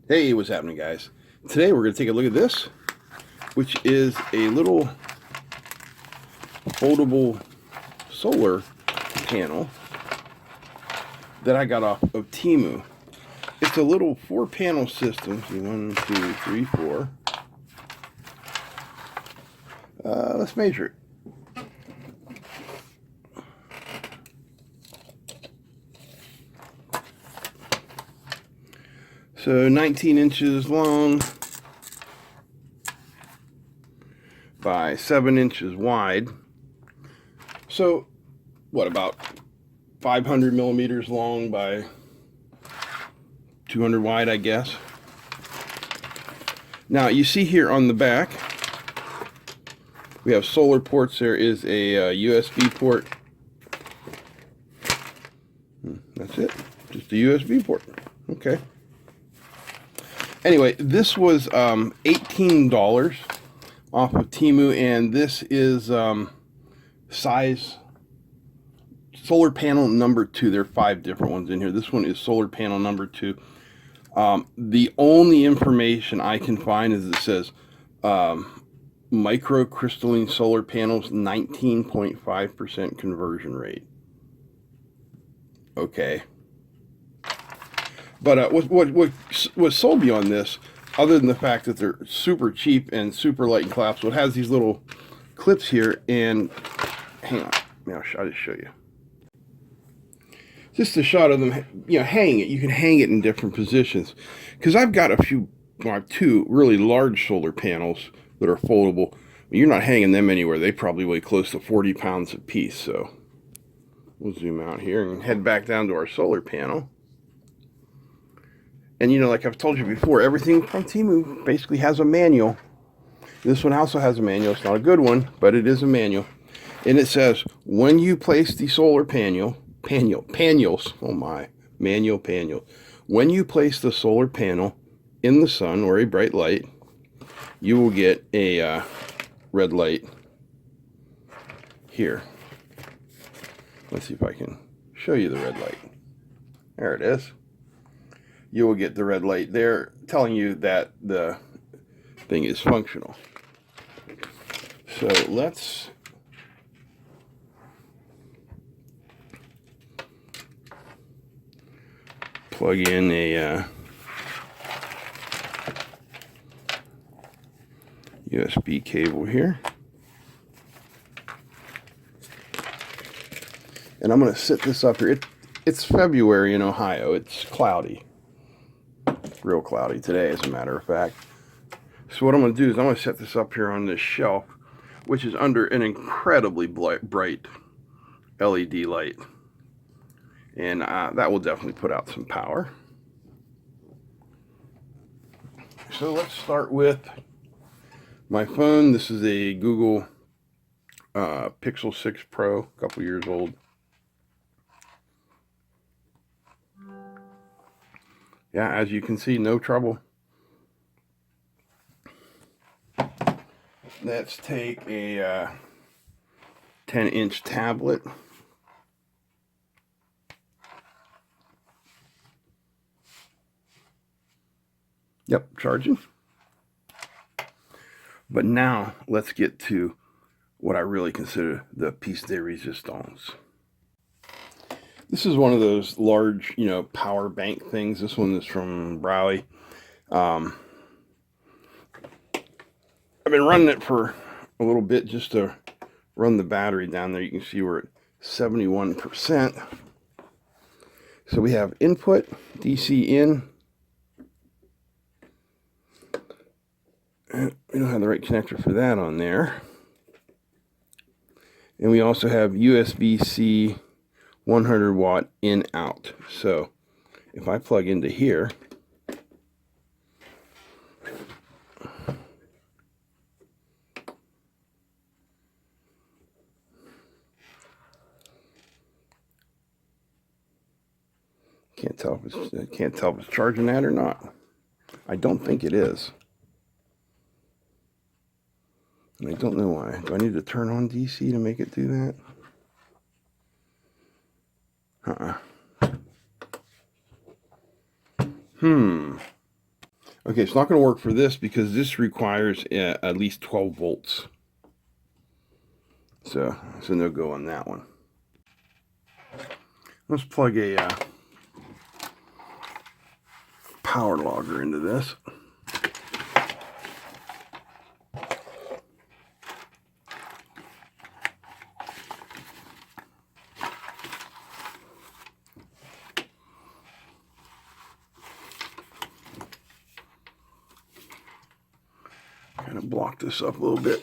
Hey, what's happening, guys? Today we're going to take a look at this, which is a little foldable solar panel that I got off of TEMU. It's a little 4-panel system. See, 1, 2, 3, 4. Let's measure it. So 19 inches long by 7 inches wide. So what, about 500 millimeters long by 200 wide, I guess. Now you see here on the back we have solar ports. There is a USB port. That's it, just a USB port. Okay. Anyway, this was $18 off of TEMU, and this is size solar panel number 2. There are 5 different ones in here. This one is solar panel number 2. The only information I can find is it says microcrystalline solar panels, 19.5% conversion rate. Okay. But what sold me on this, other than the fact that they're super cheap and super light and collapsible, it has these little clips here, and hang on, I'll just show you. Just a shot of them, hang it. You can hang it in different positions. Because I've got two really large solar panels that are foldable. You're not hanging them anywhere. They probably weigh close to 40 pounds a piece. So we'll zoom out here and head back down to our solar panel. And like I've told you before, everything from TEMU basically has a manual. This one also has a manual. It's not a good one, but it is a manual. And it says, when you place the solar panels, oh my, manual panel. When you place the solar panel in the sun or a bright light, you will get a red light here. Let's see if I can show you the red light. There it is. You will get the red light there telling you that the thing is functional. So let's plug in a USB cable here. And I'm going to set this up here. It's February in Ohio. It's cloudy. Real cloudy today, as a matter of fact. So what I'm going to do is I'm going to set this up here on this shelf, which is under an incredibly bright LED light. And that will definitely put out some power. So let's start with my phone. This is a Google Pixel 6 Pro, a couple years old. Yeah, as you can see, no trouble. Let's take a 10-inch tablet. Yep, charging. But now let's get to what I really consider the piece de resistance. This is one of those large, power bank things. This one is from Browey. I've been running it for a little bit just to run the battery down there. You can see we're at 71%. So we have input, DC in. We don't have the right connector for that on there. And we also have USB-C 100 watt in out. So if I plug into here, can't tell if it's charging that or not. I don't think it is. I don't know why. Do I need to turn on DC to make it do that? Okay, it's not going to work for this because this requires at least 12 volts. So no go on that one. Let's plug a power logger into this. Kind of block this up a little bit.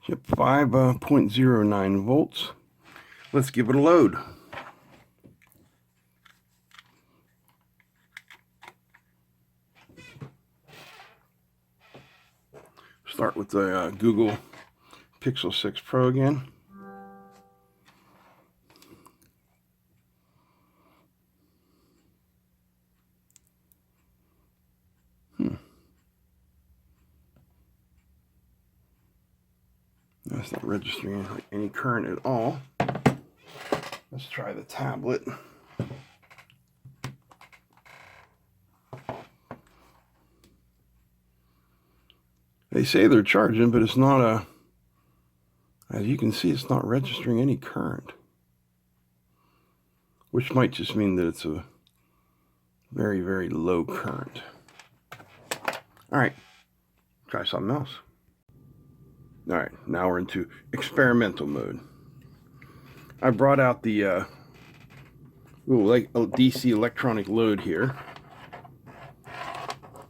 Yep, 5.09 volts. Let's give it a load. Start with the Google Pixel 6 Pro again. That's not registering any current at all. Let's try the tablet. They say they're charging, but it's not as you can see, it's not registering any current. Which might just mean that it's a very, very low current. All right, try something else. All right, now we're into experimental mode. I brought out the DC electronic load here,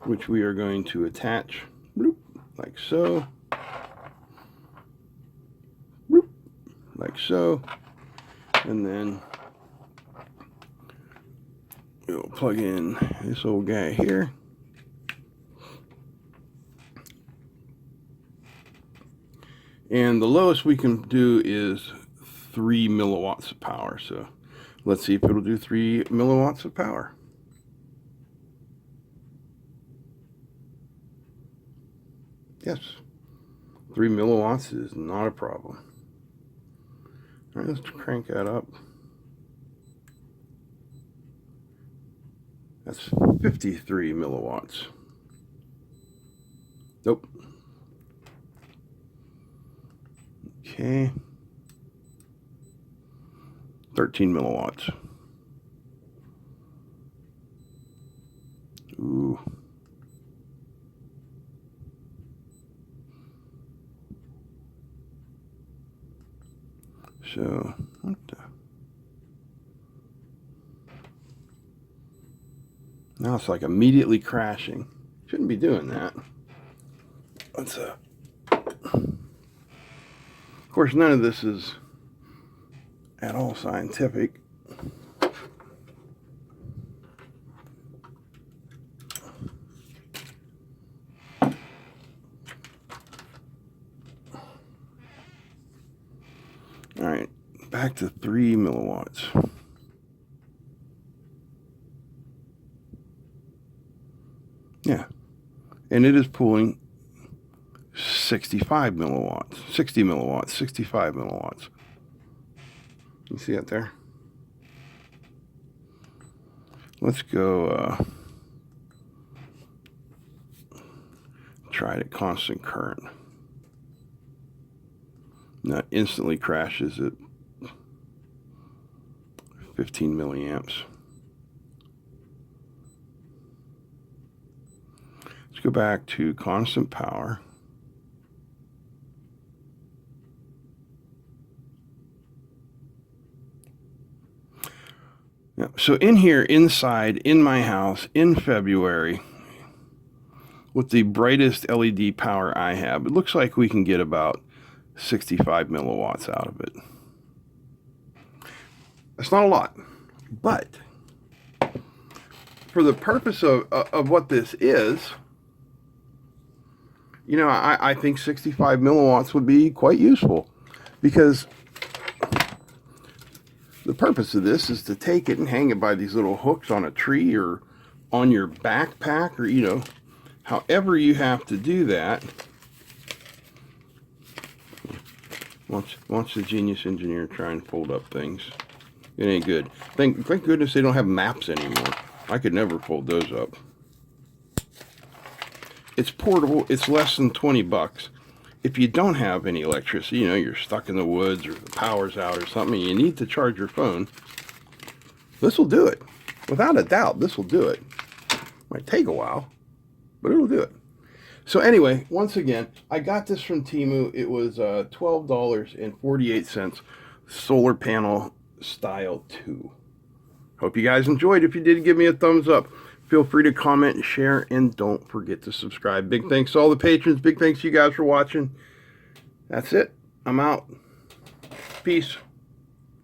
which we are going to attach, bloop, like so, bloop, like so, and then we'll plug in this old guy here. And the lowest we can do is 3 milliwatts of power. So let's see if it'll do 3 milliwatts of power. Yes, 3 milliwatts is not a problem. All right, let's crank that up. That's 53 milliwatts. Nope. Okay. 13 milliwatts. Ooh. So, what the? Now it's like immediately crashing. Shouldn't be doing that. Let's of course, none of this is at all scientific. All right, back to 3 milliwatts. Yeah, and it is pulling 65 milliwatts, 60 milliwatts, 65 milliwatts. You see it there? Let's go try it at constant current. Now it instantly crashes at 15 milliamps. Let's go back to constant power. Yeah, so in here, inside, in my house, in February, with the brightest LED power I have, it looks like we can get about 65 milliwatts out of it. That's not a lot, but for the purpose of what this is, you know, I think 65 milliwatts would be quite useful, because the purpose of this is to take it and hang it by these little hooks on a tree or on your backpack, or, you know, however you have to do that. Watch the genius engineer try and fold up things. It ain't good. Thank goodness they don't have maps anymore. I could never fold those up. It's portable. It's less than 20 bucks. If you don't have any electricity, you know, you're stuck in the woods or the power's out or something, you need to charge your phone, this will do it. Without a doubt, this will do it. Might take a while, but it'll do it. So anyway, once again, I got this from TEMU. It was $12.48, solar panel style 2. Hope you guys enjoyed. If you did, give me a thumbs up. Feel free to comment and share, and don't forget to subscribe. Big thanks to all the patrons. Big thanks to you guys for watching. That's it. I'm out. Peace.